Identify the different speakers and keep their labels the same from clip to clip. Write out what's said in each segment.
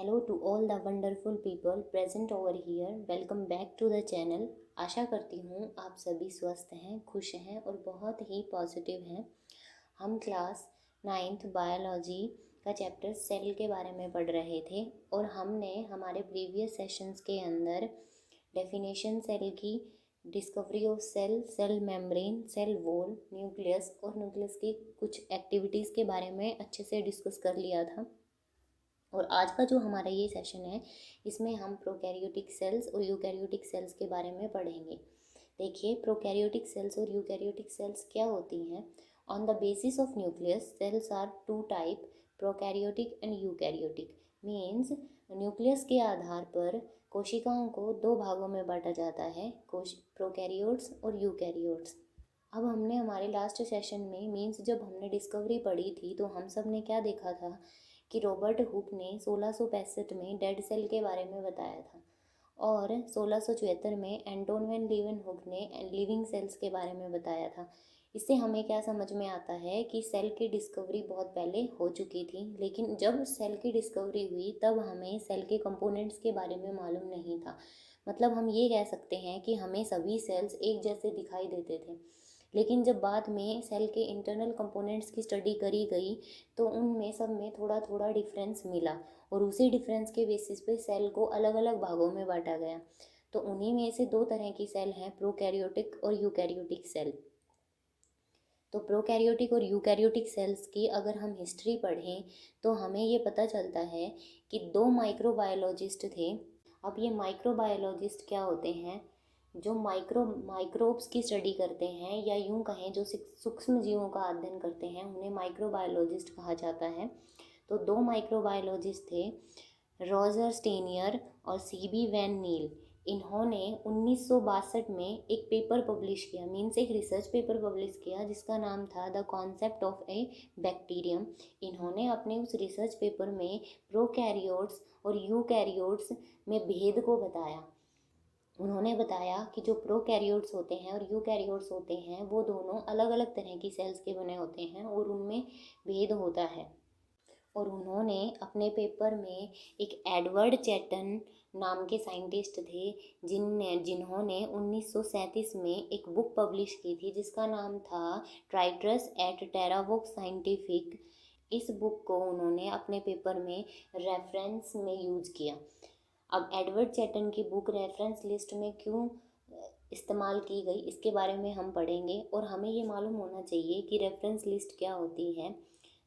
Speaker 1: Hello to all the wonderful people present over here. Welcome back to the channel. आशा करती हूँ आप सभी स्वस्थ हैं, खुश हैं और बहुत ही पॉजिटिव हैं। हम क्लास 9th बायोलॉजी का चैप्टर सेल के बारे में पढ़ रहे थे और हमने हमारे प्रीवियस सेशंस के अंदर डेफिनेशन सेल की, discovery of cell, cell membrane, cell wall, nucleus और न्यूक्लियस की कुछ एक्टिविटीज़ के बारे में अच्छे से डिस्कस कर लिया था। और आज का जो हमारा ये सेशन है इसमें हम प्रोकैरियोटिक सेल्स और यूकैरियोटिक सेल्स के बारे में पढ़ेंगे। देखिए, प्रोकैरियोटिक सेल्स और यूकैरियोटिक सेल्स क्या होती हैं। On the basis of nucleus cells are two type, prokaryotic and eukaryotic. Means nucleus के आधार पर कोशिकाओं को दो भागों में बांटा जाता है, प्रोकैरियोट्स और यूकैरियोट्स। अब हमने हमारे लास्ट सेशन में मीन्स जब हमने डिस्कवरी पढ़ी थी तो हम सब ने क्या देखा था कि रॉबर्ट हुक ने 1665 में डेड सेल के बारे में बताया था और 1674 में एंटोन वैन लीeuwenhoek ने लिविंग सेल्स के बारे में बताया था। इससे हमें क्या समझ में आता है कि सेल की डिस्कवरी बहुत पहले हो चुकी थी, लेकिन जब सेल की डिस्कवरी हुई तब हमें सेल के कंपोनेंट्स के बारे में मालूम नहीं था। मतलब हम ये कह सकते हैं कि हमें सभी सेल्स एक जैसे दिखाई देते थे, लेकिन जब बाद में सेल के इंटरनल कंपोनेंट्स की स्टडी करी गई तो उनमें सब में थोड़ा थोड़ा डिफरेंस मिला और उसी डिफरेंस के बेसिस पे सेल को अलग अलग भागों में बांटा गया। तो उन्हीं में से दो तरह की सेल हैं, प्रोकैरियोटिक और यूकैरियोटिक सेल। तो प्रोकैरियोटिक और यूकैरियोटिक सेल्स की अगर हम हिस्ट्री पढ़ें तो हमें ये पता चलता है कि दो माइक्रोबायोलॉजिस्ट थे। अब ये माइक्रोबायोलॉजिस्ट क्या होते हैं? जो माइक्रोब्स की स्टडी करते हैं या यूं कहें जो सूक्ष्म जीवों का अध्ययन करते हैं उन्हें माइक्रोबायोलॉजिस्ट कहा जाता है। तो दो माइक्रोबायोलॉजिस्ट थे, रॉजर स्टेनियर और सीबी वैन नील। इन्होंने 1962 में एक पेपर पब्लिश किया, मीन्स एक रिसर्च पेपर पब्लिश किया जिसका नाम था the concept of A bacterium. इन्होंने अपने उस रिसर्च पेपर में प्रोकैरियोट्स और यूकैरियोट्स में भेद को बताया। उन्होंने बताया कि जो प्रोकैरियोट्स होते हैं और यूकैरियोट्स होते हैं वो दोनों अलग अलग तरह की सेल्स के बने होते हैं और उनमें भेद होता है। और उन्होंने अपने पेपर में एक एडवर्ड चैटन नाम के साइंटिस्ट थे जिन्होंने 1937 में एक बुक पब्लिश की थी जिसका नाम था ट्राइट्रस एट टेरावोक्स साइंटिफिक। इस बुक को उन्होंने अपने पेपर में रेफरेंस में यूज़ किया। अब एडवर्ड चैटन की बुक रेफरेंस लिस्ट में क्यों इस्तेमाल की गई इसके बारे में हम पढ़ेंगे और हमें ये मालूम होना चाहिए कि रेफरेंस लिस्ट क्या होती है।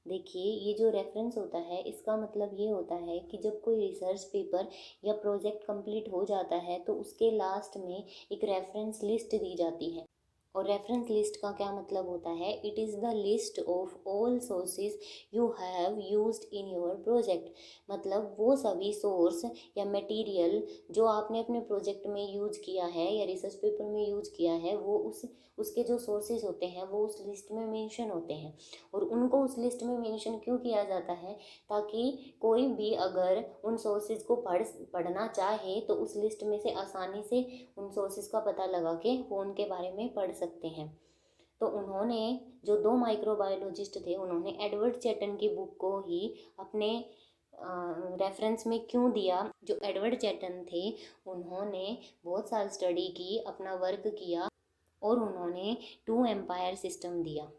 Speaker 1: देखिए, ये जो रेफरेंस होता है इसका मतलब ये होता है कि जब कोई रिसर्च पेपर या प्रोजेक्ट कंप्लीट हो जाता है तो उसके लास्ट में एक रेफरेंस लिस्ट दी जाती है। और रेफरेंस लिस्ट का क्या मतलब होता है? It is the list of all sources you have used in your project. मतलब वो सभी सोर्स या मटेरियल जो आपने अपने प्रोजेक्ट में यूज किया है या रिसर्च पेपर में यूज किया है वो उसके जो सोर्सेज होते हैं वो उस लिस्ट में मेंशन होते हैं। और उनको उस लिस्ट में मेंशन क्यों किया जाता है? ताकि कोई भी अगर उन सोर्सेज को पढ़ना चाहे तो उस लिस्ट में से आसानी से उन सोर्सेज का पता लगा के वो उनके बारे में पढ़ सकते हैं। तो उन्होंने, जो दो माइक्रोबायोलॉजिस्ट थे, उन्होंने एडवर्ड चैटन की बुक को ही अपने रेफरेंस में क्यों दिया? जो एडवर्ड चैटन थे उन्होंने बहुत साल स्टडी की, अपना वर्क किया और उन्होंने टू एम्पायर सिस्टम दिया।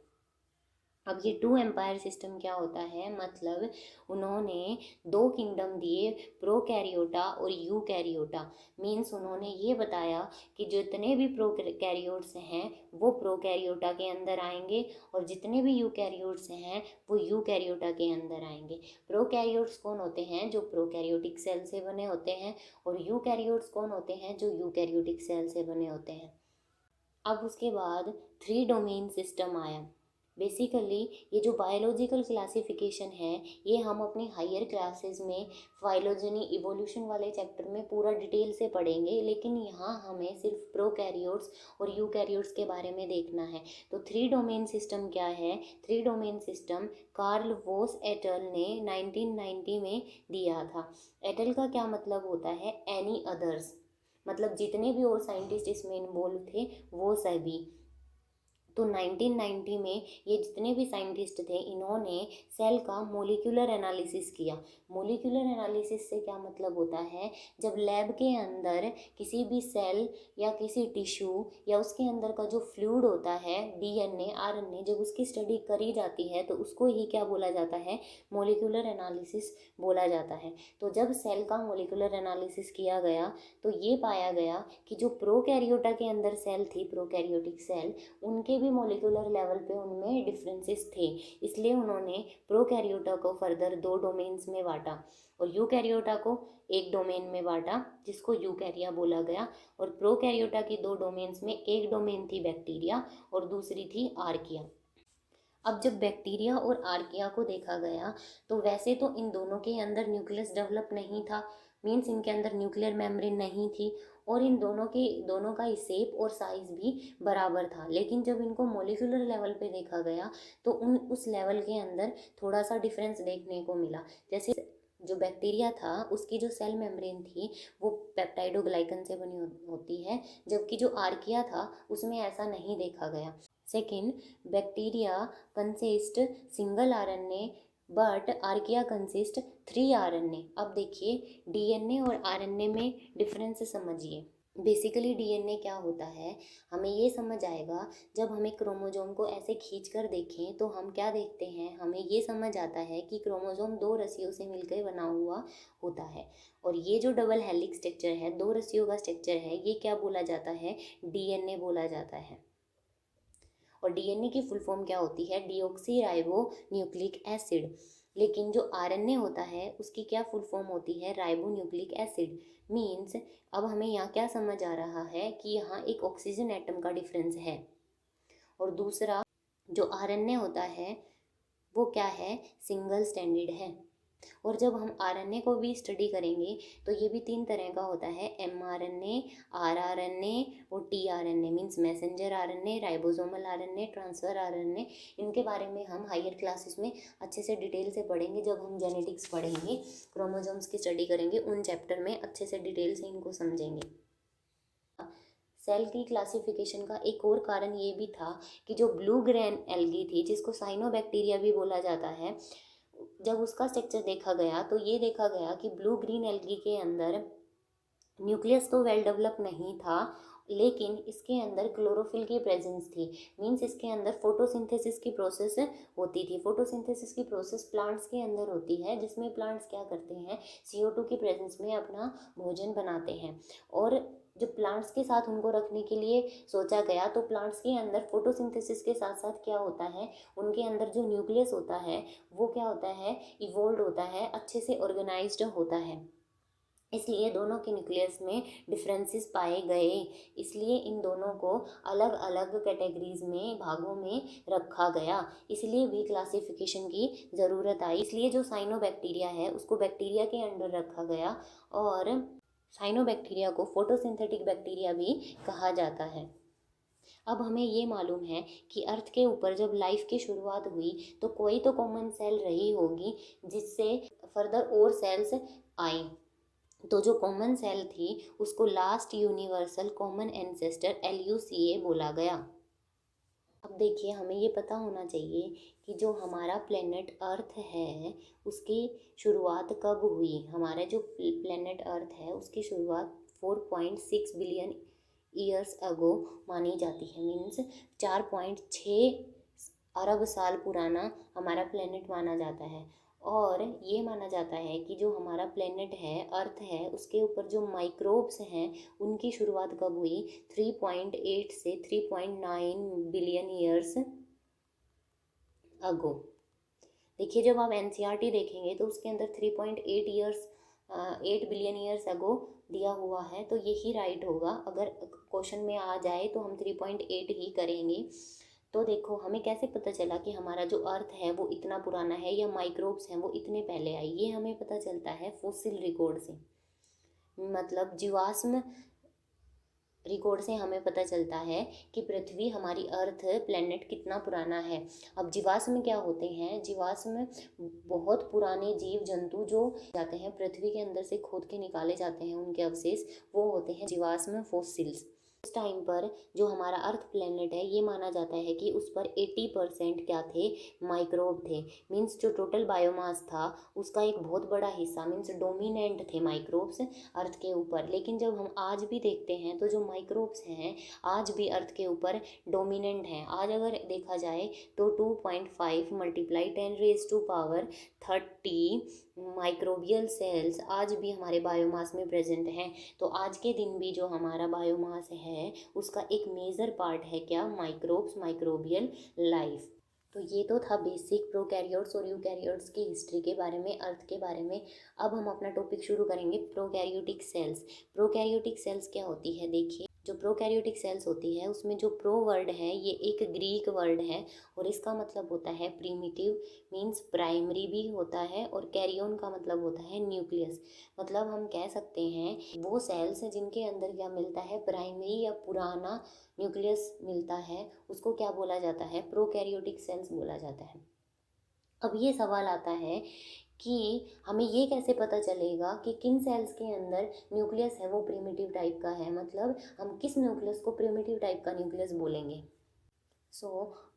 Speaker 1: अब ये टू एम्पायर सिस्टम क्या होता है? मतलब उन्होंने दो किंगडम दिए, प्रोकैरियोटा और यूकैरियोटा। मीन्स उन्होंने ये बताया कि जितने भी प्रोकैरियोट्स हैं वो प्रोकैरियोटा के अंदर आएंगे और जितने भी यूकैरियोट्स हैं वो यूकैरियोटा के अंदर आएंगे। प्रोकैरियोट्स कौन होते हैं? जो प्रोकैरियोटिक सेल से बने होते हैं। और यूकैरियोट्स कौन होते हैं? जो यूकैरियोटिक सेल से बने होते हैं। अब उसके बाद 3 डोमेन सिस्टम आया। बेसिकली ये जो बायोलॉजिकल क्लासिफिकेशन है ये हम अपनी हायर क्लासेस में फाइलोजेनी इवोल्यूशन वाले चैप्टर में पूरा डिटेल से पढ़ेंगे, लेकिन यहाँ हमें सिर्फ प्रोकैरियोट्स और यूकैरियोट्स के बारे में देखना है। तो 3 डोमेन सिस्टम क्या है? 3 डोमेन सिस्टम कार्ल वोस एटल ने 1990 में दिया था। एटल का क्या मतलब होता है? Any others. मतलब जितने भी और साइंटिस्ट इसमें इन्वॉल्व थे वो सभी। तो 1990 में ये जितने भी साइंटिस्ट थे इन्होंने सेल का मोलिकुलर एनालिसिस किया। मोलिकुलर एनालिसिस से क्या मतलब होता है, जब लैब के अंदर किसी भी सेल या किसी टिश्यू या उसके अंदर का जो फ्लूइड होता है, डीएनए आरएनए, जब उसकी स्टडी करी जाती है तो उसको ही क्या बोला जाता है, मोलिकुलर एनालिसिस बोला जाता है। तो जब सेल का मोलिकुलर एनालिसिस किया गया तो ये पाया गया कि जो प्रोकैरियोटा के अंदर सेल थी, प्रोकैरियोटिक सेल, उनके भी मोलिकुलर लेवल पे उनमें डिफरेंसेस थे। इसलिए उन्होंने प्रोकैरियोटा को फर्दर 2 डोमेन्स में बांटा और यूकैरियोटा को एक डोमेन में बांटा जिसको यूकैरिया बोला गया। और प्रोकैरियोटा की 2 डोमेन्स में एक डोमेन थी बैक्टीरिया और दूसरी थी आर्किया। अब जब बैक्टीरिया और आर्किया को देखा गया तो वैसे तो इन दोनों के अंदर न्यूक्लियस डेवलप नहीं था, मीन्स इनके अंदर न्यूक्लियर मेम्ब्रेन नहीं थी, और इन दोनों का शेप और साइज भी बराबर था। लेकिन जब इनको मोलिकुलर लेवल पे देखा गया तो उस लेवल के अंदर थोड़ा सा डिफरेंस देखने को मिला। जैसे जो बैक्टीरिया था उसकी जो सेल मेम्ब्रेन थी वो पेप्टाइडोग्लाइकन से बनी होती है, जबकि जो आर्किया था उसमें ऐसा नहीं देखा गया। Second, bacteria consist single RNA but archaea consist 3 RNA. अब देखिए डीएनए और आरएनए में डिफरेंस समझिए। बेसिकली डीएनए क्या होता है, हमें ये समझ आएगा जब हमें क्रोमोजोम को ऐसे खींच कर देखें तो हम क्या देखते हैं, हमें ये समझ आता है कि क्रोमोजोम 2 रस्सियों से मिलकर बना हुआ होता है। और ये जो डबल हेलिक्स स्ट्रक्चर है, 2 रस्सियों का स्ट्रक्चर है, ये क्या बोला जाता है, डीएनए बोला जाता है। और डीएनए की फुल फॉर्म क्या होती है, डीऑक्सी राइबो न्यूक्लिक एसिड। लेकिन जो आरएनए होता है उसकी क्या फुल फॉर्म होती है, राइबो न्यूक्लिक एसिड। मीन्स अब हमें यहाँ क्या समझ आ रहा है कि यहाँ एक ऑक्सीजन एटम का डिफरेंस है। और दूसरा जो आरएनए होता है वो क्या है, सिंगल स्टैंडर्ड है। और जब हम आरएनए को भी स्टडी करेंगे तो ये भी 3 तरह का होता है, एमआरएनए, आरआरएनए और tRNA. Means messenger RNA, ribosomal RNA, transfer RNA. इनके बारे में हम हायर क्लासेस में अच्छे से डिटेल से पढ़ेंगे। जब हम जेनेटिक्स पढ़ेंगे, क्रोमोसोम्स की स्टडी करेंगे, उन चैप्टर में अच्छे से डिटेल से इनको समझेंगे। सेल की क्लासिफिकेशन का एक और कारण ये भी था कि जो ब्लू ग्रेन एल्गी थी, जिसको साइनोबैक्टीरिया भी बोला जाता है, जब उसका स्ट्रक्चर देखा गया तो ये देखा गया कि ब्लू ग्रीन एल्गी के अंदर न्यूक्लियस तो वेल डेवलप नहीं था, लेकिन इसके अंदर क्लोरोफिल की प्रेजेंस थी। मींस इसके अंदर फोटोसिंथेसिस की प्रोसेस होती थी। फोटोसिंथेसिस की प्रोसेस प्लांट्स के अंदर होती है, जिसमें प्लांट्स क्या करते हैं, CO2 की प्रेजेंस में अपना भोजन बनाते हैं। और जब प्लांट्स के साथ उनको रखने के लिए सोचा गया तो प्लांट्स के अंदर फोटोसिंथेसिस के साथ साथ क्या होता है, उनके अंदर जो न्यूक्लियस होता है वो क्या होता है, इवोल्व होता है, अच्छे से ऑर्गेनाइज्ड होता है। इसलिए दोनों के न्यूक्लियस में डिफरेंसेस पाए गए। इसलिए इन दोनों को अलग अलग कैटेगरीज में, भागों में रखा गया। इसलिए भी क्लासिफिकेशन की ज़रूरत आई। इसलिए जो साइनोबैक्टीरिया है उसको बैक्टीरिया के अंडर रखा गया और साइनोबैक्टीरिया को फोटोसिंथेटिक बैक्टीरिया भी कहा जाता है। अब हमें ये मालूम है कि अर्थ के ऊपर जब लाइफ की शुरुआत हुई तो कोई तो कॉमन सेल रही होगी जिससे फर्दर और सेल्स आई। तो जो कॉमन सेल थी उसको last universal common ancestor LUCA बोला गया। अब देखिए हमें ये पता होना चाहिए कि जो हमारा प्लेनेट अर्थ है उसकी शुरुआत कब हुई। हमारा जो प्लेनेट अर्थ है उसकी शुरुआत 4.6 बिलियन ईयर्स अगो मानी जाती है। मीन्स 4.6 अरब साल पुराना हमारा प्लेनेट माना जाता है। और ये माना जाता है कि जो हमारा प्लेनेट है, अर्थ है, उसके ऊपर जो माइक्रोब्स हैं उनकी शुरुआत कब हुई, 3.8 से 3.9 बिलियन ईयर्स अगो। देखिए जब आप NCERT देखेंगे तो उसके अंदर 8 बिलियन ईयर्स अगो दिया हुआ है, तो यही राइट होगा। अगर क्वेश्चन में आ जाए तो हम 3.8 ही करेंगे। तो देखो हमें कैसे पता चला कि हमारा जो अर्थ है वो इतना पुराना है या माइक्रोब्स हैं वो इतने पहले आई। ये हमें पता चलता है फॉसिल रिकॉर्ड से, मतलब जीवाश्म रिकॉर्ड से हमें पता चलता है कि पृथ्वी, हमारी अर्थ प्लेनेट कितना पुराना है। अब जीवाश्म क्या होते हैं, जीवाश्म बहुत पुराने जीव जंतु जो जाते हैं पृथ्वी के अंदर से खोद के निकाले जाते हैं, उनके अवशेष, वो होते हैं जीवाश्म फॉसिल्स। उस टाइम पर जो हमारा अर्थ प्लेनेट है ये माना जाता है कि उस पर 80% क्या थे, माइक्रोब थे। मीन्स जो टोटल बायोमास था उसका एक बहुत बड़ा हिस्सा मीन्स डोमिनेंट थे माइक्रोब्स अर्थ के ऊपर। लेकिन जब हम आज भी देखते हैं तो जो माइक्रोब्स हैं आज भी अर्थ के ऊपर डोमिनेंट हैं। आज अगर देखा जाए तो 2.5 मल्टीप्लाई 10⁻30 माइक्रोबियल सेल्स आज भी हमारे बायोमास में प्रेजेंट हैं। तो आज के दिन भी जो हमारा बायोमास है उसका एक मेजर पार्ट है क्या, माइक्रोब्स, माइक्रोबियल लाइफ। तो ये तो था बेसिक प्रोकैरियोट्स और यूकैरियोट्स की हिस्ट्री के बारे में, अर्थ के बारे में। अब हम अपना टॉपिक शुरू करेंगे प्रोकैरियोटिक सेल्स। प्रोकैरियोटिक सेल्स क्या होती है, देखिए जो प्रोकैरियोटिक सेल्स होती है उसमें जो प्रो वर्ड है ये एक ग्रीक वर्ड है और इसका मतलब होता है प्रिमिटिव, मीन्स प्राइमरी भी होता है, और कैरियोन का मतलब होता है न्यूक्लियस। मतलब हम कह सकते हैं वो सेल्स हैं जिनके अंदर क्या मिलता है, प्राइमरी या पुराना न्यूक्लियस मिलता है, उसको क्या बोला जाता है, प्रोकैरियोटिक सेल्स बोला जाता है। अब ये सवाल आता है कि हमें ये कैसे पता चलेगा कि किन सेल्स के अंदर न्यूक्लियस है वो प्रिमिटिव टाइप का है, मतलब हम किस न्यूक्लियस को प्रिमिटिव टाइप का न्यूक्लियस बोलेंगे। So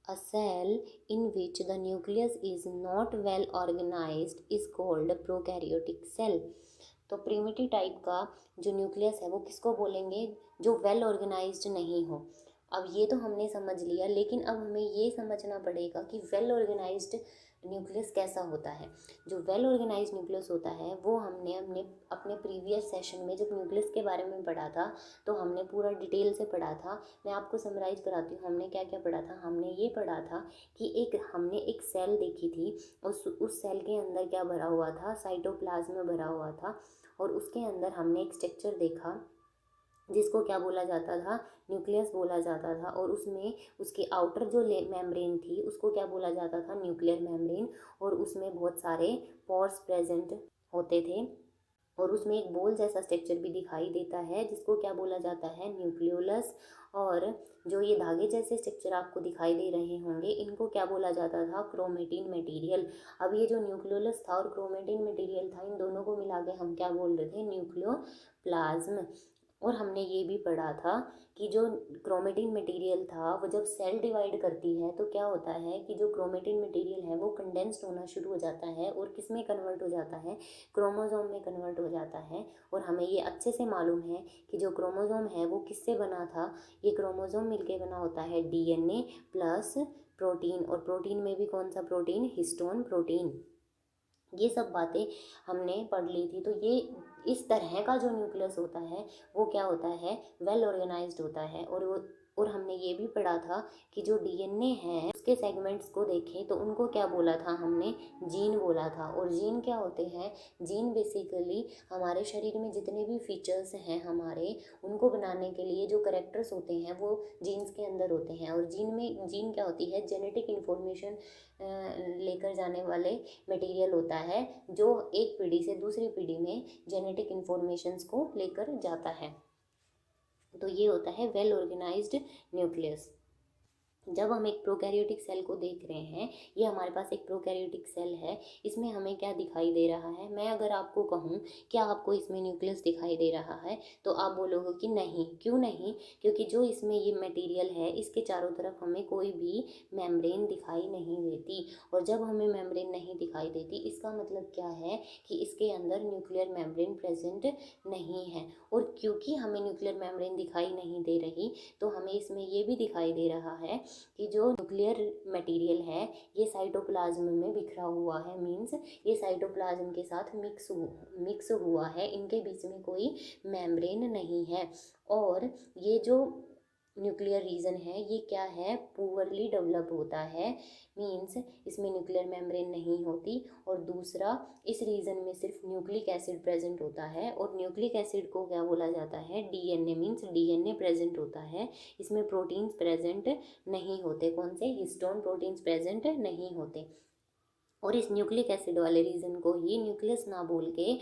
Speaker 1: a cell in which the nucleus is not well organised is called prokaryotic cell. तो प्रिमिटिव टाइप का जो न्यूक्लियस है वो किसको बोलेंगे, जो वेल ऑर्गेनाइज्ड नहीं हो। अब ये तो हमने समझ लिया, लेकिन अब हमें ये समझना पड़ेगा कि वेल ऑर्गेनाइज्ड न्यूक्लियस कैसा होता है। जो वेल ऑर्गेनाइज्ड न्यूक्लियस होता है वो हमने हमने अपने प्रीवियस सेशन में जब न्यूक्लियस के बारे में पढ़ा था तो हमने पूरा डिटेल से पढ़ा था। मैं आपको समराइज कराती हूँ हमने क्या क्या पढ़ा था। हमने ये पढ़ा था कि हमने एक सेल देखी थी, उस सेल के अंदर क्या भरा हुआ था, साइटोप्लाज्म भरा हुआ था, और उसके अंदर हमने एक स्ट्रक्चर देखा जिसको क्या बोला जाता था, न्यूक्लियस बोला जाता था, और उसमें उसकी आउटर जो मेम्ब्रेन थी उसको क्या बोला जाता था, न्यूक्लियर मेम्ब्रेन, और उसमें बहुत सारे पोर्स प्रेजेंट होते थे, और उसमें एक बोल जैसा स्ट्रक्चर भी दिखाई देता है जिसको क्या बोला जाता है, न्यूक्लियोलस। और जो ये धागे जैसे स्ट्रक्चर आपको दिखाई दे रहे होंगे इनको क्या बोला जाता था, क्रोमेटिन मटेरियल। अब ये जो न्यूक्लियोलस था और क्रोमेटिन मटेरियल था इन दोनों को मिला के हम क्या बोल रहे थे, न्यूक्लियोप्लाज्म। और हमने ये भी पढ़ा था कि जो क्रोमेटिन मटेरियल था वो जब सेल डिवाइड करती है तो क्या होता है कि जो क्रोमेटिन मटेरियल है वो कंडेंस्ड होना शुरू हो जाता है और किस में कन्वर्ट हो जाता है, क्रोमोसोम में कन्वर्ट हो जाता है। और हमें ये अच्छे से मालूम है कि जो क्रोमोसोम है वो किससे बना था, ये क्रोमोसोम मिलके बना होता है डीएनए प्लस प्रोटीन, और प्रोटीन में भी कौन सा प्रोटीन, हिस्टोन प्रोटीन। ये सब बातें हमने पढ़ ली थी। तो ये इस तरह का जो न्यूक्लियस होता है वो क्या होता है, वेल ऑर्गेनाइज्ड होता है। और हमने ये भी पढ़ा था कि जो डीएनए है उसके सेगमेंट्स को देखें तो उनको क्या बोला था हमने, जीन बोला था। और जीन क्या होते हैं, जीन बेसिकली हमारे शरीर में जितने भी फीचर्स हैं हमारे, उनको बनाने के लिए जो करेक्टर्स होते हैं वो जीन्स के अंदर होते हैं। और जीन क्या होती है, जेनेटिक इन्फॉर्मेशन लेकर जाने वाले मटेरियल होता है जो एक पीढ़ी से दूसरी पीढ़ी में जेनेटिक इन्फॉर्मेशंस को लेकर जाता है। तो ये होता है वेल ऑर्गेनाइज्ड न्यूक्लियस। जब हम एक प्रोकैरियोटिक सेल को देख रहे हैं, ये हमारे पास एक प्रोकैरियोटिक सेल है, इसमें हमें क्या दिखाई दे रहा है। मैं अगर आपको कहूँ क्या आपको इसमें न्यूक्लियस दिखाई दे रहा है तो आप बोलोगे कि नहीं। क्यों नहीं, क्योंकि जो इसमें ये मटेरियल है इसके चारों तरफ हमें कोई भी मेम्ब्रेन दिखाई नहीं देती। और जब हमें मेम्ब्रेन नहीं दिखाई देती इसका मतलब क्या है कि इसके अंदर न्यूक्लियर मेम्ब्रेन प्रेजेंट नहीं है। और क्योंकि हमें न्यूक्लियर मेम्ब्रेन दिखाई नहीं दे रही तो हमें इसमें ये भी दिखाई दे रहा है कि जो न्यूक्लियर मटेरियल है ये साइटोप्लाज्म में बिखरा हुआ है। मीन्स ये साइटोप्लाज्म के साथ मिक्स हुआ है, इनके बीच में कोई मेम्ब्रेन नहीं है। और ये जो न्यूक्लियर रीजन है ये क्या है, पुअरली डेवलप होता है। मीन्स इसमें न्यूक्लियर मेम्ब्रेन नहीं होती। और दूसरा, इस रीजन में सिर्फ न्यूक्लिक एसिड प्रेजेंट होता है, और न्यूक्लिक एसिड को क्या बोला जाता है, डीएनए। मीन्स डीएनए प्रेजेंट होता है, इसमें प्रोटीन्स प्रेजेंट नहीं होते। कौन से, हिस्टोन प्रोटीन्स प्रेजेंट नहीं होते। और इस न्यूक्लिक एसिड वाले रीजन को ही न्यूक्लियस ना बोल के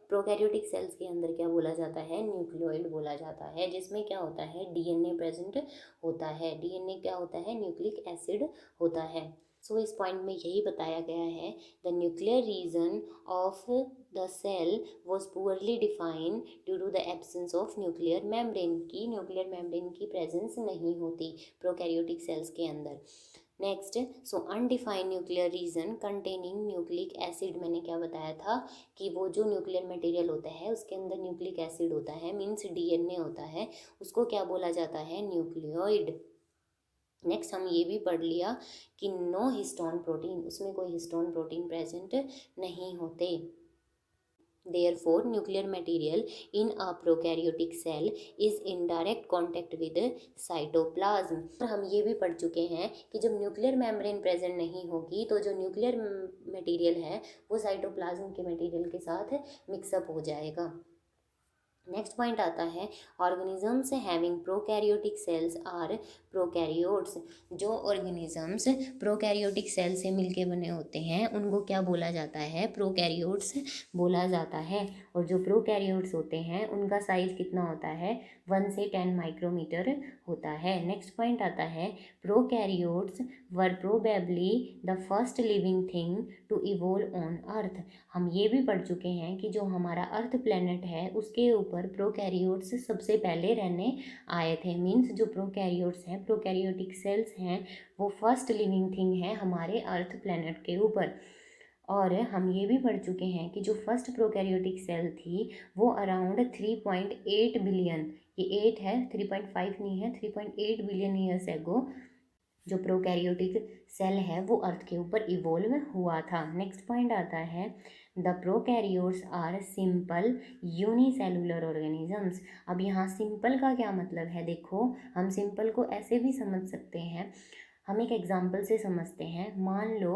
Speaker 1: प्रोकैरियोटिक सेल्स के अंदर क्या बोला जाता है, न्यूक्लियोइड बोला जाता है, जिसमें क्या होता है, डीएनए प्रेजेंट होता है। डीएनए क्या होता है, न्यूक्लिक एसिड होता है। सो इस पॉइंट में यही बताया गया है, the nuclear region of the cell was poorly defined due to the absence of nuclear membrane, की न्यूक्लियर मेम्ब्रेन की प्रेजेंस नहीं होती प्रोकैरियोटिक सेल्स के अंदर। Next, so undefined nuclear region containing nucleic acid, मैंने क्या बताया था कि वो जो न्यूक्लियर मटेरियल होता है उसके अंदर न्यूक्लिक एसिड होता है, मीन्स डीएनए होता है, उसको क्या बोला जाता है, न्यूक्लियोइड। नेक्स्ट हम ये भी पढ़ लिया कि नो हिस्टोन प्रोटीन, उसमें कोई हिस्टोन प्रोटीन प्रेजेंट नहीं होते। Therefore, nuclear material in a prokaryotic cell is in direct contact with cytoplasm। और हम ये भी पढ़ चुके हैं कि जब न्यूक्लियर मेम्ब्रेन प्रेजेंट नहीं होगी तो जो न्यूक्लियर मटेरियल है वो साइटोप्लाज्म के मटेरियल के साथ मिक्सअप हो जाएगा। नेक्स्ट पॉइंट आता है, organisms having prokaryotic cells are prokaryotes. जो ऑर्गेनिजम्स प्रोकैरियोटिक सेल से मिलके बने होते हैं उनको क्या बोला जाता है, प्रोकैरियोट्स बोला जाता है। और जो प्रोकैरियोट्स होते हैं उनका साइज कितना होता है, 1 से 10 माइक्रोमीटर होता है। नेक्स्ट पॉइंट आता है, prokaryotes were probably the first living thing to evolve on earth. हम ये भी पढ़ चुके हैं कि जो हमारा अर्थ प्लेनेट है उसके ऊपर प्रोकैरियोट्स सबसे पहले रहने आए थे, मीन्स जो प्रोकैरियोट्स हैं, प्रोकैरियोटिक सेल्स हैं, वो फर्स्ट लिविंग थिंग है हमारे अर्थ प्लेनेट के ऊपर। और हम ये भी पढ़ चुके हैं कि जो फर्स्ट प्रोकैरियोटिक सेल थी वो अराउंड 3.8 बिलियन, ये 8 है, 3.5 नहीं है, 3.8 बिलियन ईयर्स एगो जो प्रोकैरियोटिक सेल है वो अर्थ के ऊपर इवोल्व हुआ था। नेक्स्ट पॉइंट आता है, the prokaryotes are simple unicellular organisms. अब यहाँ सिंपल का क्या मतलब है, देखो हम सिंपल को ऐसे भी समझ सकते हैं, हम एक एग्जाम्पल से समझते हैं। मान लो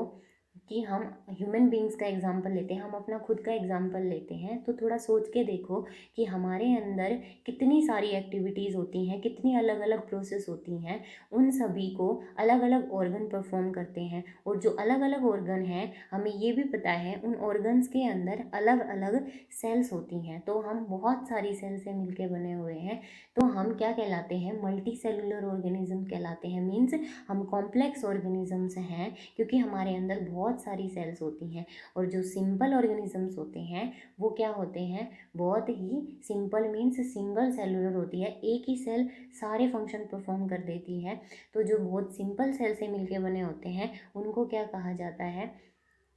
Speaker 1: कि हम ह्यूमन बींग्स का एग्जाम्पल लेते हैं, हम अपना खुद का एग्जाम्पल लेते हैं, तो थोड़ा सोच के देखो कि हमारे अंदर कितनी सारी एक्टिविटीज़ होती हैं, कितनी अलग अलग प्रोसेस होती हैं, उन सभी को अलग अलग ऑर्गन परफॉर्म करते हैं। और जो अलग अलग ऑर्गन हैं हमें ये भी पता है उन ऑर्गन्स के अंदर अलग अलग सेल्स होती हैं, तो हम बहुत सारी सेल से मिलके बने हुए हैं, तो हम क्या कहलाते हैं, मल्टी सेलुलर ऑर्गेनिज्म कहलाते हैं। मीन्स हम कॉम्प्लेक्स ऑर्गेनिजम्स हैं क्योंकि हमारे अंदर बहुत सारी सेल्स होती हैं। और जो सिंपल ऑर्गेनिजम्स होते हैं वो क्या होते हैं, बहुत ही सिंपल, मीन्स सिंगल सेलुलर होती है, एक ही सेल सारे फंक्शन परफॉर्म कर देती है। तो जो बहुत सिंपल सेल से मिलके बने होते हैं उनको क्या कहा जाता है,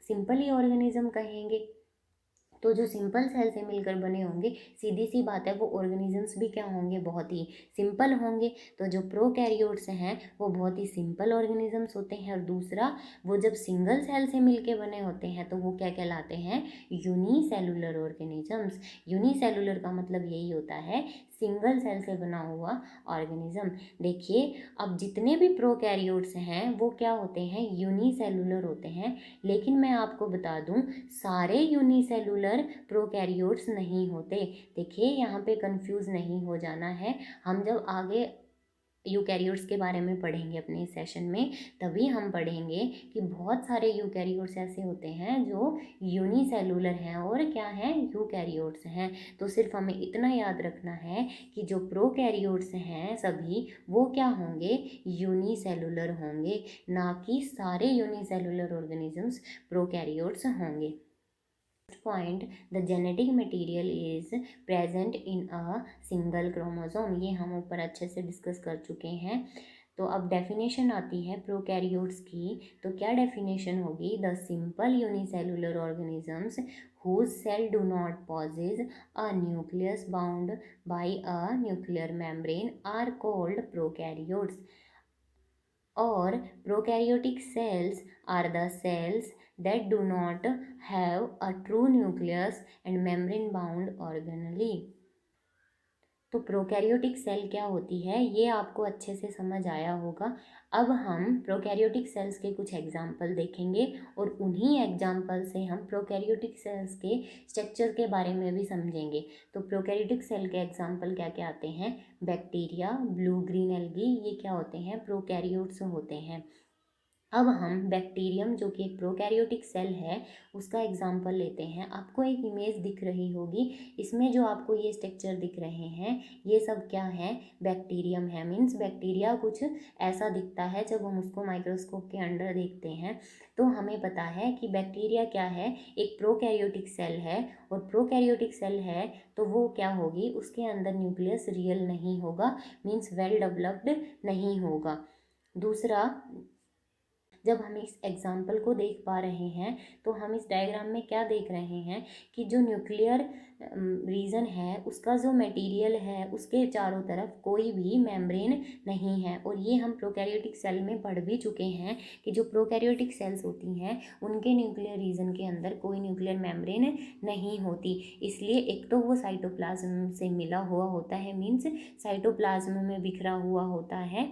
Speaker 1: सिंपल ही ऑर्गेनिज्म कहेंगे। तो जो सिंपल सेल से मिलकर बने होंगे, सीधी सी बात है वो ऑर्गेनिजम्स भी क्या होंगे, बहुत ही सिंपल होंगे। तो जो प्रोकैरियोट्स हैं वो बहुत ही सिंपल ऑर्गेनिजम्स होते हैं। और दूसरा, वो जब सिंगल सेल से मिलके बने होते हैं तो वो क्या कहलाते हैं, यूनिसेलुलर ऑर्गेनिजम्स। यूनिसेलुलर का मतलब यही होता है, सिंगल सेल से बना हुआ ऑर्गेनिज्म। देखिए अब जितने भी प्रोकैरियोट्स हैं वो क्या होते हैं, यूनिसेलुलर होते हैं। लेकिन मैं आपको बता दूं सारे यूनिसेलुलर प्रोकैरियोट्स नहीं होते। देखिए यहाँ पे कंफ्यूज नहीं हो जाना है, हम जब आगे यूकैरियोट्स के बारे में पढ़ेंगे अपने सेशन में तभी हम पढ़ेंगे कि बहुत सारे यूकैरियोट्स ऐसे होते हैं जो यूनिसेलुलर हैं और क्या हैं, यूकैरियोट्स हैं। तो सिर्फ हमें इतना याद रखना है कि जो प्रोकैरियोट्स हैं सभी वो क्या होंगे, यूनिसेलुलर होंगे, ना कि सारे यूनिसेलुलर ऑर्गेनिजम्स प्रोकैरियोट्स होंगे। Point, the genetic material is present in a single chromosome, ये हम ऊपर अच्छे से डिस्कस कर चुके हैं। तो अब डेफिनेशन आती है प्रोकैरियोट्स की, तो क्या डेफिनेशन होगी, the simple unicellular organisms whose cell do not possess a nucleus bound by a nuclear membrane are called prokaryotes। और prokaryotic cells are the cells that do not have a true nucleus and membrane bound organelle। तो prokaryotic cell क्या होती है ये आपको अच्छे से समझ आया होगा। अब हम प्रोकैरियोटिक सेल्स के कुछ एग्जाम्पल देखेंगे और उन्हीं एग्जाम्पल से हम प्रोकैरियोटिक सेल्स के स्ट्रक्चर के बारे में भी समझेंगे। तो प्रोकैरियोटिक सेल के एग्जाम्पल क्या क्या आते हैं, बैक्टीरिया, ब्लू ग्रीन एल्गी, ये क्या होते हैं, प्रोकैरियोट्स होते हैं। अब हम बैक्टीरियम जो कि एक प्रोकैरियोटिक सेल है उसका एग्जाम्पल लेते हैं। आपको एक इमेज दिख रही होगी, इसमें जो आपको ये स्ट्रक्चर दिख रहे हैं ये सब क्या है, बैक्टीरियम है। मीन्स बैक्टीरिया कुछ ऐसा दिखता है जब हम उसको माइक्रोस्कोप के अंडर देखते हैं तो हमें पता है कि बैक्टीरिया क्या है, एक प्रोकैरियोटिक सेल है। और प्रोकैरियोटिक सेल है तो वो क्या होगी, उसके अंदर न्यूक्लियस रियल नहीं होगा, मीन्स वेल डेवलप्ड नहीं होगा। दूसरा, जब हम इस एग्जाम्पल को देख पा रहे हैं तो हम इस डायग्राम में क्या देख रहे हैं कि जो न्यूक्लियर रीजन है उसका जो मटेरियल है उसके चारों तरफ कोई भी मेम्ब्रेन नहीं है। और ये हम प्रोकैरियोटिक सेल में पढ़ भी चुके हैं कि जो प्रोकैरियोटिक सेल्स होती हैं उनके न्यूक्लियर रीजन के अंदर कोई न्यूक्लियर मेम्ब्रेन नहीं होती। इसलिए एक तो वो साइटोप्लाज्म से मिला हुआ होता है, मीन्स साइटोप्लाज्म में बिखरा हुआ होता है।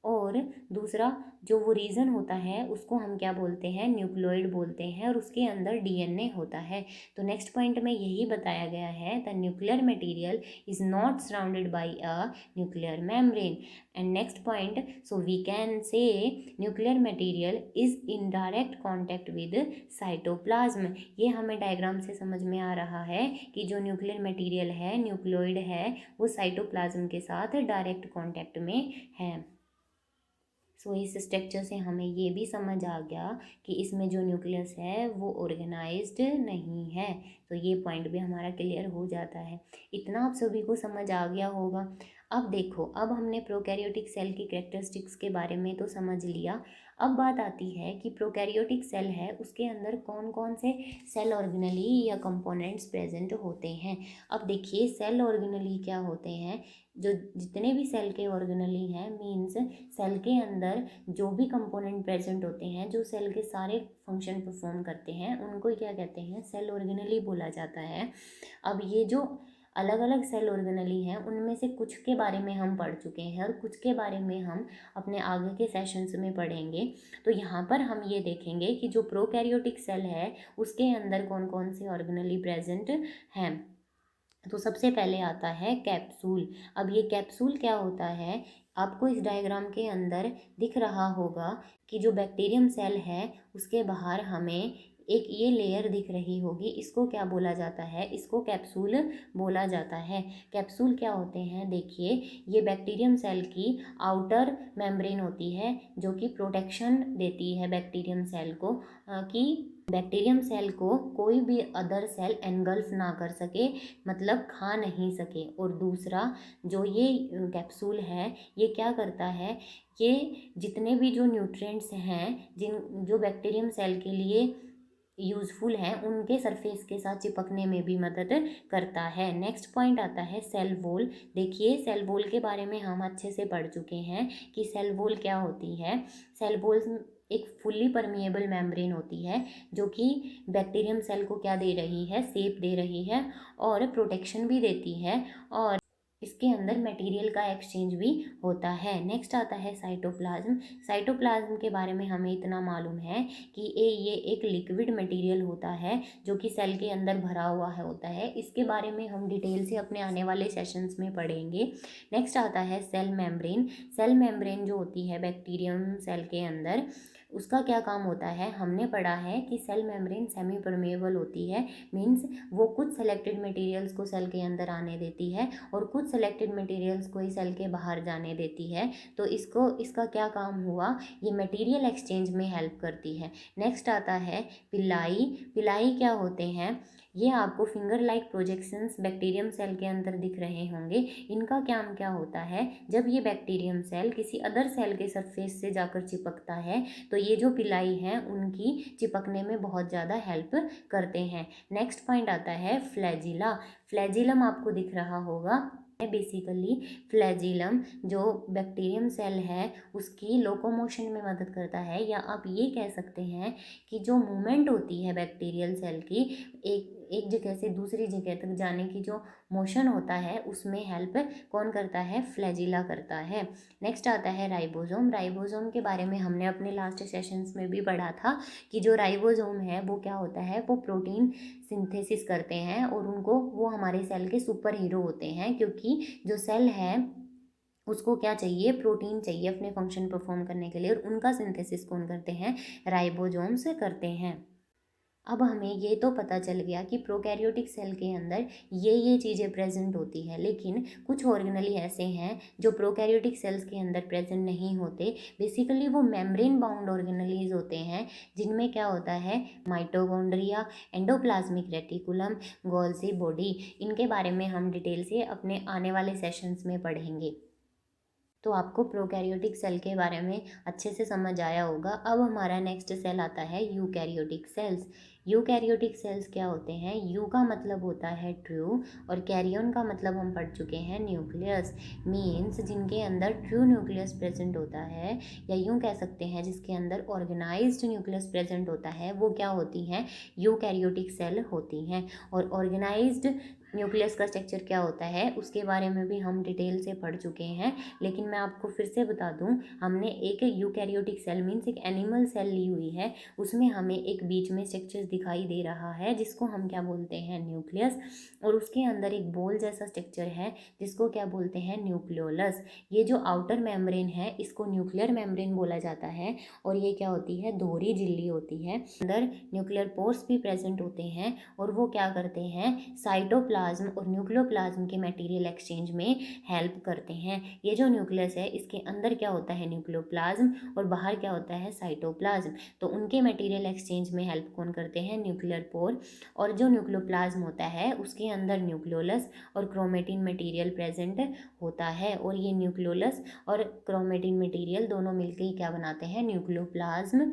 Speaker 1: और दूसरा, जो वो रीजन होता है उसको हम क्या बोलते हैं, न्यूक्लियोइड बोलते हैं, और उसके अंदर डीएनए होता है। तो नेक्स्ट पॉइंट में यही बताया गया है, the nuclear material is not surrounded by a nuclear membrane. And next point, so we can say nuclear material is in direct contact with cytoplasm. ये हमें डायग्राम से समझ में आ रहा है कि जो न्यूक्लियर मटेरियल है, न्यूक्लियोइड है, वो साइटोप्लाज्म के साथ डायरेक्ट कॉन्टैक्ट में है। सो इस स्ट्रक्चर से हमें ये भी समझ आ गया कि इसमें जो न्यूक्लियस है वो ऑर्गेनाइज्ड नहीं है। तो ये पॉइंट भी हमारा क्लियर हो जाता है। इतना आप सभी को समझ आ गया होगा। अब देखो, अब हमने प्रोकैरियोटिक सेल की कैरेक्टरिस्टिक्स के बारे में तो समझ लिया। अब बात आती है कि प्रोकैरियोटिक सेल है उसके अंदर कौन कौन से सेल ऑर्गेनली या कंपोनेंट्स प्रेजेंट होते हैं। अब देखिए, सेल ऑर्गेनली क्या होते हैं, जो जितने भी सेल के ऑर्गेनली हैं, मीन्स सेल के अंदर जो भी कंपोनेंट प्रेजेंट होते हैं जो सेल के सारे फंक्शन परफॉर्म करते हैं उनको क्या कहते हैं, सेल ऑर्गेनली बोला जाता है। अब ये जो अलग अलग सेल ऑर्गेनली हैं उनमें से कुछ के बारे में हम पढ़ चुके हैं और कुछ के बारे में हम अपने आगे के सेशंस में पढ़ेंगे। तो यहाँ पर हम ये देखेंगे कि जो प्रोकैरियोटिक सेल है उसके अंदर कौन कौन से ऑर्गेनली प्रेजेंट हैं। तो सबसे पहले आता है कैप्सूल। अब ये कैप्सूल क्या होता है, आपको इस डायग्राम के अंदर दिख रहा होगा कि जो बैक्टीरियम सेल है उसके बाहर हमें एक ये लेयर दिख रही होगी, इसको क्या बोला जाता है, इसको कैप्सूल बोला जाता है। कैप्सूल क्या होते हैं, देखिए ये बैक्टीरियम सेल की आउटर मेम्ब्रेन होती है जो कि प्रोटेक्शन देती है बैक्टीरियम सेल को, कि बैक्टीरियम सेल को कोई भी अदर सेल एनगल्फ ना कर सके, मतलब खा नहीं सके। और दूसरा, जो ये कैप्सूल है ये क्या करता है, ये जितने भी जो न्यूट्रिएंट्स हैं जिन जो बैक्टीरियम सेल के लिए यूज़फुल हैं उनके सरफेस के साथ चिपकने में भी मदद करता है। नेक्स्ट पॉइंट आता है सेल वॉल। देखिए, सेल वॉल के बारे में हम अच्छे से पढ़ चुके हैं कि सेल वॉल क्या होती है। सेल वॉल एक फुल्ली परमिएबल मेम्ब्रेन होती है जो कि बैक्टीरियम सेल को क्या दे रही है, शेप दे रही है और प्रोटेक्शन भी देती है, और इसके अंदर मटेरियल का एक्सचेंज भी होता है। नेक्स्ट आता है साइटोप्लाज्म। साइटोप्लाज्म के बारे में हमें इतना मालूम है कि ये एक लिक्विड मटेरियल होता है जो कि सेल के अंदर भरा हुआ है होता है। इसके बारे में हम डिटेल से अपने आने वाले सेशंस में पढ़ेंगे। नेक्स्ट आता है सेल मेम्ब्रेन। सेल मेम्ब्रेन जो होती है बैक्टीरियम सेल के अंदर, उसका क्या काम होता है, हमने पढ़ा है कि सेल मेम्ब्रेन सेमी परमेबल होती है। मीन्स वो कुछ सेलेक्टेड मटेरियल्स को सेल के अंदर आने देती है और कुछ सेलेक्टेड मटेरियल्स को ही सेल के बाहर जाने देती है। तो इसका क्या काम हुआ, ये मटेरियल एक्सचेंज में हेल्प करती है। नेक्स्ट आता है पिलाई। पिलाई क्या होते हैं, ये आपको finger like projections bacterium cell के अंदर दिख रहे होंगे। इनका काम क्या होता है, जब ये बैक्टीरियम सेल किसी अदर सेल के सरफेस से जाकर चिपकता है तो ये जो पिलाई हैं उनकी चिपकने में बहुत ज़्यादा हेल्प करते हैं। नेक्स्ट पॉइंट आता है फ्लैजिला। फ्लैजिलम आपको दिख रहा होगा, बेसिकली फ्लैजिलम जो बैक्टीरियम सेल है उसकी लोकोमोशन में मदद करता है, या आप ये कह सकते हैं कि जो मूवमेंट होती है बैक्टीरियल सेल की एक जगह से दूसरी जगह तक जाने की जो मोशन होता है उसमें हेल्प कौन करता है, फ्लैजिला करता है। नेक्स्ट आता है राइबोसोम। राइबोसोम के बारे में हमने अपने लास्ट सेशंस में भी पढ़ा था कि जो राइबोसोम है वो क्या होता है, वो प्रोटीन सिंथेसिस करते हैं और वो हमारे सेल के सुपर हीरो होते हैं, क्योंकि जो सेल है उसको क्या चाहिए, प्रोटीन चाहिए अपने फंक्शन परफॉर्म करने के लिए, और उनका सिंथेसिस कौन करते हैं, राइबोसोम्स करते हैं। अब हमें ये तो पता चल गया कि प्रोकैरियोटिक सेल के अंदर ये चीज़ें प्रेजेंट होती है, लेकिन कुछ ऑर्गेनली ऐसे हैं जो प्रोकैरियोटिक सेल्स के अंदर प्रेजेंट नहीं होते। बेसिकली वो मेम्ब्रेन बाउंड ऑर्गेनलीज होते हैं, जिनमें क्या होता है, mitochondria, endoplasmic reticulum, Golgi body. इनके बारे में हम डिटेल से अपने आने वाले सेशंस में पढ़ेंगे। तो आपको प्रोकैरियोटिक सेल के बारे में अच्छे से समझ आया होगा। अब हमारा नेक्स्ट सेल आता है यूकैरियोटिक सेल्स। यूकैरियोटिक सेल्स क्या होते हैं, यू का मतलब होता है ट्रू और कैरियन का मतलब हम पढ़ चुके हैं न्यूक्लियस। मीन्स जिनके अंदर ट्रू न्यूक्लियस प्रेजेंट होता है, या यूँ कह सकते हैं जिसके अंदर ऑर्गेनाइज्ड न्यूक्लियस प्रेजेंट होता है, वो क्या होती हैं, यूकैरियोटिक सेल होती हैं। और ऑर्गेनाइज्ड न्यूक्लियस का स्ट्रक्चर क्या होता है उसके बारे में भी हम डिटेल से पढ़ चुके हैं, लेकिन मैं आपको फिर से बता दूं, हमने एक यूकैरियोटिक सेल मीन्स एक एनिमल सेल ली हुई है, उसमें हमें एक बीच में स्ट्रक्चर दिखाई दे रहा है जिसको हम क्या बोलते हैं, न्यूक्लियस, और उसके अंदर एक बॉल जैसा स्ट्रक्चर है जिसको क्या बोलते हैं, न्यूक्लियोलस। ये जो आउटर मेम्ब्रेन है इसको न्यूक्लियर मेम्ब्रेन बोला जाता है, और ये क्या होती है, दोहरी झिल्ली होती है। अंदर न्यूक्लियर पोर्स भी प्रेजेंट होते हैं, और वो क्या करते हैं, साइटोप्लाज्म और न्यूक्लियोप्लाज्म के मटेरियल एक्सचेंज में हेल्प करते हैं। ये जो न्यूक्लियस है इसके अंदर क्या होता है, न्यूक्लियोप्लाज्म, और बाहर क्या होता है, साइटोप्लाज्म। तो उनके मटेरियल एक्सचेंज में हेल्प कौन करते हैं, न्यूक्लियर पोर। और जो न्यूक्लियोप्लाज्म होता है उसके अंदर न्यूक्लियोलस और क्रोमेटिन मटेरियल प्रेजेंट होता है, और ये न्यूक्लियोलस और क्रोमेटिन मटेरियल दोनों मिलकर ही क्या बनाते हैं, न्यूक्लियोप्लाज्म।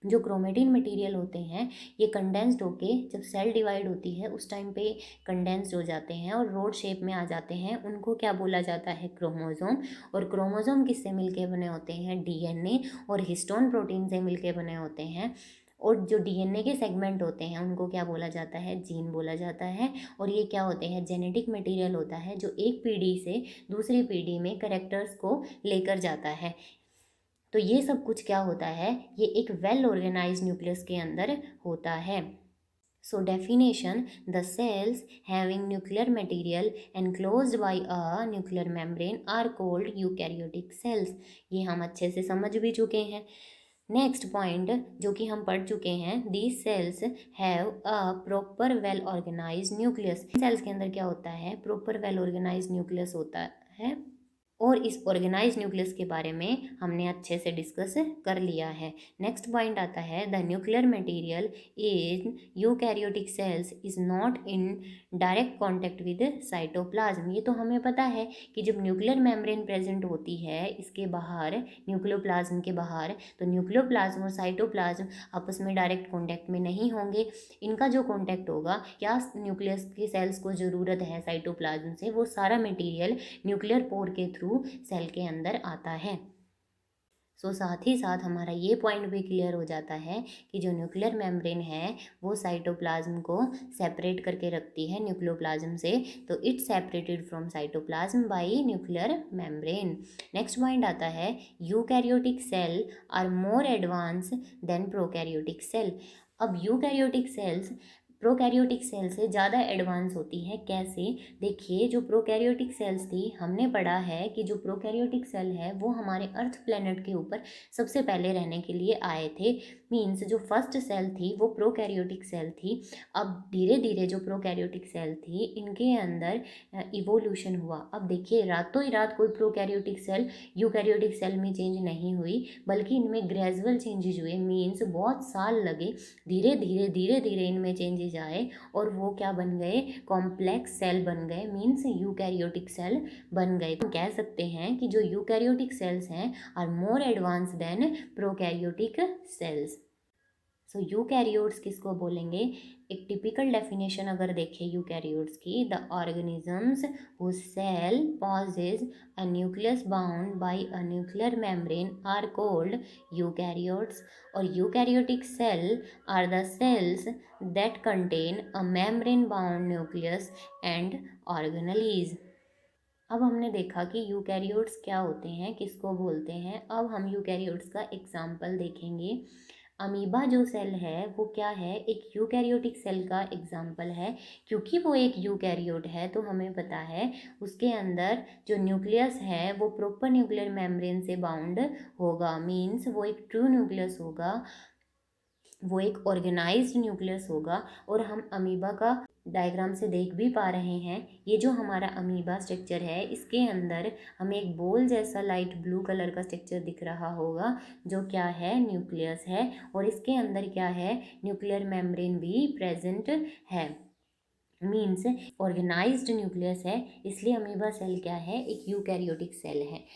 Speaker 1: जो क्रोमेटिन मटेरियल होते हैं ये कंडेंस्ड होके जब सेल डिवाइड होती है उस टाइम पे कंडेंस्ड हो जाते हैं और रोड शेप में आ जाते हैं, उनको क्या बोला जाता है, क्रोमोसोम। और क्रोमोसोम किससे मिलके बने होते हैं, डीएनए और हिस्टोन प्रोटीन से मिलके बने होते हैं। और जो डीएनए के सेगमेंट होते हैं उनको क्या बोला जाता है, जीन बोला जाता है। और ये क्या होते हैं, जेनेटिक मटेरियल होता है जो एक पीढ़ी से दूसरी पीढ़ी में कैरेक्टर्स को लेकर जाता है। तो ये सब कुछ क्या होता है, ये एक वेल ऑर्गेनाइज न्यूक्लियस के अंदर होता है। So definition, the cells having nuclear material enclosed by a nuclear membrane are called eukaryotic cells. ये हम अच्छे से समझ भी चुके हैं। नेक्स्ट पॉइंट जो कि हम पढ़ चुके हैं, these cells have a proper well organise nucleus. Cells के अंदर क्या होता है, प्रॉपर वेल ऑर्गेनाइज न्यूक्लियस होता है, और इस ऑर्गेनाइज न्यूक्लियस के बारे में हमने अच्छे से डिस्कस कर लिया है। नेक्स्ट पॉइंट आता है, the nuclear material in eukaryotic cells is not in direct contact with cytoplasm. ये तो हमें पता है कि जब न्यूक्लियर मेम्ब्रेन प्रेजेंट होती है इसके बाहर, न्यूक्लियोप्लाज्म के बाहर, तो न्यूक्लियोप्लाज्म और साइटोप्लाज्म आपस में डायरेक्ट कॉन्टैक्ट में नहीं होंगे। इनका जो कॉन्टैक्ट होगा, क्या न्यूक्लियस की सेल्स को ज़रूरत है साइटोप्लाज्म से, वो सारा मटेरियल न्यूक्लियर पोर के थ्रू सेल के अंदर आता है। साथ ही साथ हमारा ये पॉइंट भी क्लियर हो जाता है कि जो न्यूक्लियर मेम्ब्रेन है वो साइटोप्लाज्म को सेपरेट करके रखती है न्यूक्लियोप्लाज्म से, तो it's separated from cytoplasm by nuclear membrane. Next point आता है, eukaryotic cell are more advance than prokaryotic cell. अब यूकैरियोटिक सेल्स प्रोकैरियोटिक सेल से ज़्यादा एडवांस होती है। कैसे, देखिए, जो प्रोकैरियोटिक सेल्स थी, हमने पढ़ा है कि जो प्रोकैरियोटिक सेल है वो हमारे अर्थ प्लेनेट के ऊपर सबसे पहले रहने के लिए आए थे। मीन्स जो फर्स्ट सेल थी वो प्रोकैरियोटिक सेल थी। अब धीरे धीरे जो प्रोकैरियोटिक सेल थी इनके अंदर इवोल्यूशन हुआ। अब देखिए, रातों ही रात कोई प्रोकैरियोटिक सेल यूकैरियोटिक सेल में चेंज नहीं हुई, बल्कि इनमें ग्रेजुअल चेंजेज हुए। मीन्स बहुत साल लगे, धीरे धीरे धीरे धीरे इनमें चेंजेज आए, और वो क्या बन गए, कॉम्प्लेक्स सेल बन गए, मीन्स यूकैरियोटिक सेल बन गए। हम कह सकते हैं कि जो यूकैरियोटिक सेल्स हैं are more advance than prokaryotic cells. Eukaryotes किसको बोलेंगे, एक टिपिकल डेफिनेशन अगर देखें यूकैरियोट्स की, the organisms whose cell possesses a nucleus bound by a nuclear membrane are called eukaryotes, और eukaryotic cell are the cells that contain a membrane bound nucleus and organelles। अब हमने देखा कि eukaryotes क्या होते हैं, किसको बोलते हैं। अब हम यूकैरियोट्स का एग्जाम्पल देखेंगे। अमीबा जो सेल है वो क्या है, एक यूकैरियोटिक सेल का एग्जाम्पल है। क्योंकि वो एक यूकैरियोट है तो हमें पता है उसके अंदर जो न्यूक्लियस है वो प्रॉपर न्यूक्लियर मेम्ब्रेन से बाउंड होगा, मीन्स वो एक ट्रू न्यूक्लियस होगा, वो एक ऑर्गेनाइज्ड न्यूक्लियस होगा। और हम अमीबा का डायग्राम से देख भी पा रहे हैं, ये जो हमारा अमीबा स्ट्रक्चर है इसके अंदर हमें एक बॉल जैसा लाइट ब्लू कलर का स्ट्रक्चर दिख रहा होगा, जो क्या है, न्यूक्लियस है। और इसके अंदर क्या है, न्यूक्लियर मेम्ब्रेन भी प्रेजेंट है, मीन्स ऑर्गेनाइज्ड न्यूक्लियस है। इसलिए अमीबा सेल क्या है, एक यूकैरियोटिक सेल है।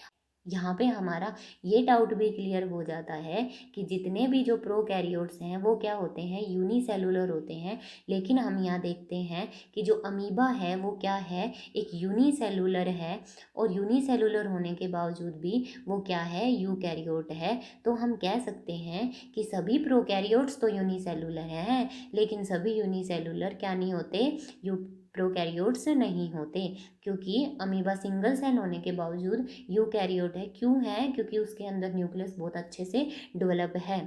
Speaker 1: यहाँ पे हमारा ये डाउट भी क्लियर हो जाता है कि जितने भी जो प्रोकैरियोट्स हैं वो क्या होते हैं, यूनिसेलुलर होते हैं। लेकिन हम यहाँ देखते हैं कि जो अमीबा है वो क्या है, एक यूनिसेलुलर है। और यूनिसेलुलर होने के बावजूद भी वो क्या है, यूकैरियोट है। तो हम कह सकते हैं कि सभी प्रोकैरियोट्स तो यूनिसेलुलर हैं, लेकिन सभी यूनिसेलुलर क्या नहीं होते, प्रोकैरियोट्स नहीं होते। क्योंकि अमीबा सिंगल सेल होने के बावजूद यूकैरियोट है। क्यों है, क्योंकि उसके अंदर न्यूक्लियस बहुत अच्छे से डेवलप है।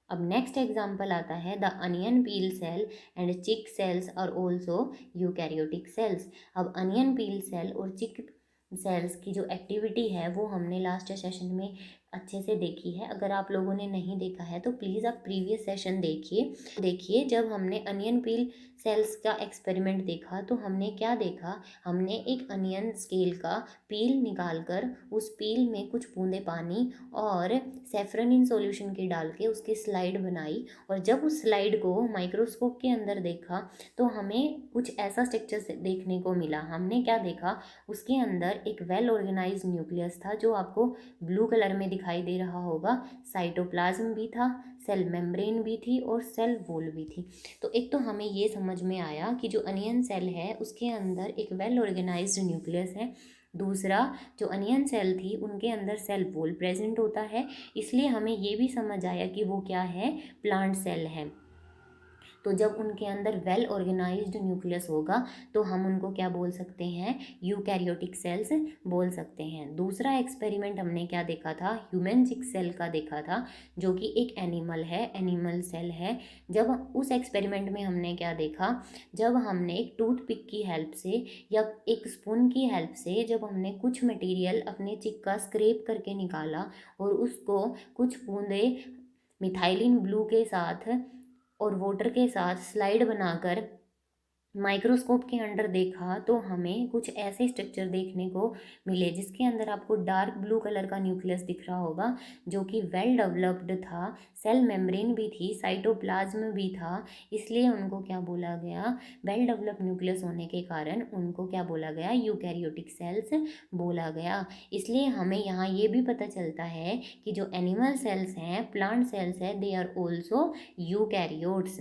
Speaker 1: अब नेक्स्ट एग्जाम्पल आता है the onion peel cell and chick cells are also eukaryotic cells. अब अनियन पील सेल और चिक सेल्स की जो एक्टिविटी है वो हमने लास्ट सेशन में अच्छे से देखी है। अगर आप लोगों ने नहीं देखा है तो प्लीज़ आप प्रीवियस सेशन देखिए। जब हमने अनियन पील सेल्स का एक्सपेरिमेंट देखा तो हमने क्या देखा, हमने एक अनियन स्केल का पील निकाल कर उस पील में कुछ बूंदे पानी और सेफ्रनिन सॉल्यूशन के डाल के उसकी स्लाइड बनाई। और जब उस स्लाइड को माइक्रोस्कोप के अंदर देखा तो हमें कुछ ऐसा स्ट्रक्चर देखने को मिला। हमने क्या देखा, उसके अंदर एक वेल ऑर्गेनाइज्ड न्यूक्लियस था जो आपको ब्लू कलर में दिखाई दे रहा होगा। साइटोप्लाज्म भी था, सेल मेम्ब्रेन भी थी और सेल वॉल भी थी। तो एक तो हमें ये समझ में आया कि जो अनियन सेल है उसके अंदर एक वेल ऑर्गेनाइज्ड न्यूक्लियस है। दूसरा, जो अनियन सेल थी उनके अंदर सेल वॉल प्रेजेंट होता है। इसलिए हमें ये भी समझ आया कि वो क्या है, प्लांट सेल है। तो जब उनके अंदर वेल ऑर्गेनाइज्ड न्यूक्लियस होगा तो हम उनको क्या बोल सकते हैं, यूकैरियोटिक सेल्स बोल सकते हैं। दूसरा एक्सपेरिमेंट हमने क्या देखा था, ह्यूमन चिक सेल का देखा था, जो कि एक एनिमल है, एनिमल सेल है। जब उस एक्सपेरिमेंट में हमने क्या देखा, जब हमने एक टूथपिक की हेल्प से या एक स्पून की हेल्प से जब हमने कुछ मटेरियल अपने चिक का स्क्रैप करके निकाला और उसको कुछ बूंदे मिथाइलिन ब्लू के साथ और वाटर के साथ स्लाइड बनाकर माइक्रोस्कोप के अंदर देखा तो हमें कुछ ऐसे स्ट्रक्चर देखने को मिले जिसके अंदर आपको डार्क ब्लू कलर का न्यूक्लियस दिख रहा होगा, जो कि वेल डेवलप्ड था। सेल मेम्ब्रेन भी थी, साइटोप्लाज्म भी था। इसलिए उनको क्या बोला गया, वेल डेवलप्ड न्यूक्लियस होने के कारण उनको क्या बोला गया, यूकैरियोटिक सेल्स बोला गया। इसलिए हमें यहाँ ये भी पता चलता है कि जो एनिमल सेल्स हैं, प्लांट सेल्स हैं, they are also eukaryotes.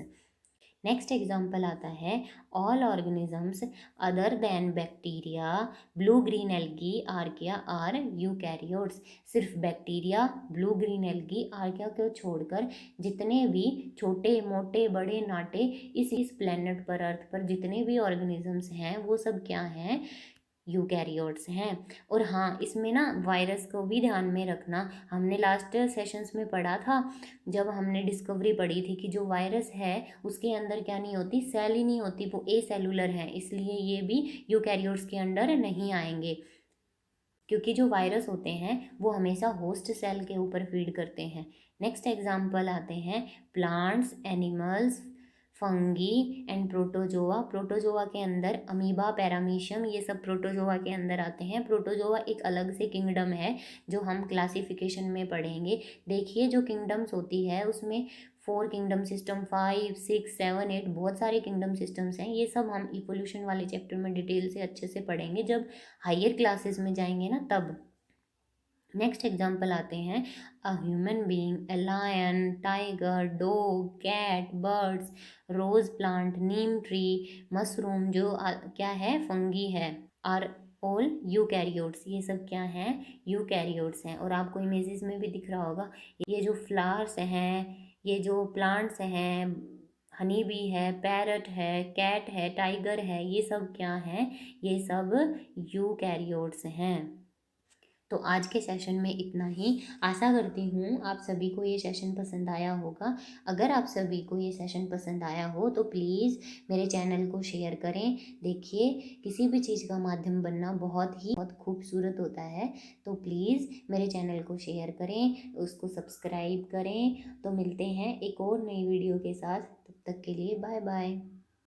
Speaker 1: Next example आता है all organisms other than bacteria blue green algae archaea are eukaryotes. सिर्फ bacteria, blue green algae, archaea को छोड़कर जितने भी छोटे मोटे बड़े नाटे इस प्लेनेट पर, अर्थ पर जितने भी ऑर्गेनिजम्स हैं वो सब क्या हैं, यूकैरियोट्स हैं। और हाँ, इसमें ना वायरस को भी ध्यान में रखना। हमने लास्ट सेशंस में पढ़ा था, जब हमने डिस्कवरी पढ़ी थी कि जो वायरस है उसके अंदर क्या नहीं होती, सेल ही नहीं होती, वो ए सेलुलर है। इसलिए ये भी यूकैरियोट्स के अंडर नहीं आएंगे, क्योंकि जो वायरस होते हैं वो हमेशा होस्ट सेल के ऊपर फीड करते हैं। नेक्स्ट एग्जाम्पल आते हैं plants, animals, fungi and protozoa. Protozoa के अंदर अमीबा, पैरामीशियम, ये सब प्रोटोजोआ के अंदर आते हैं। प्रोटोजोआ एक अलग से किंगडम है जो हम क्लासिफिकेशन में पढ़ेंगे। देखिए, जो किंगडम्स होती है उसमें 4 किंगडम सिस्टम, 5, 6, 7, 8 बहुत सारे किंगडम सिस्टम्स हैं। ये सब हम इवोल्यूशन वाले चैप्टर में डिटेल से अच्छे से पढ़ेंगे जब हायर क्लासेस में जाएंगे ना तब। नेक्स्ट एग्जाम्पल आते हैं a human being, a lion, tiger, dog, cat, birds, rose plant, neem tree, mushroom जो क्या है, फंगी है, आर ऑल यूकैरियोट्स। ये सब क्या हैं, यूकैरियोट्स हैं। और आपको इमेजेस में भी दिख रहा होगा, ये जो फ्लावर्स हैं, ये जो प्लांट्स हैं, हनी बी है, पैरट है, कैट है, टाइगर है, ये सब क्या हैं, ये सब यूकैरियोट्स हैं। तो आज के सेशन में इतना ही। आशा करती हूँ आप सभी को ये सेशन पसंद आया होगा। अगर आप सभी को ये सेशन पसंद आया हो तो प्लीज़ मेरे चैनल को शेयर करें। देखिए, किसी भी चीज़ का माध्यम बनना बहुत खूबसूरत होता है। तो प्लीज़ मेरे चैनल को शेयर करें, उसको सब्सक्राइब करें। तो मिलते हैं एक और नई वीडियो के साथ, तब तक के लिए बाय बाय।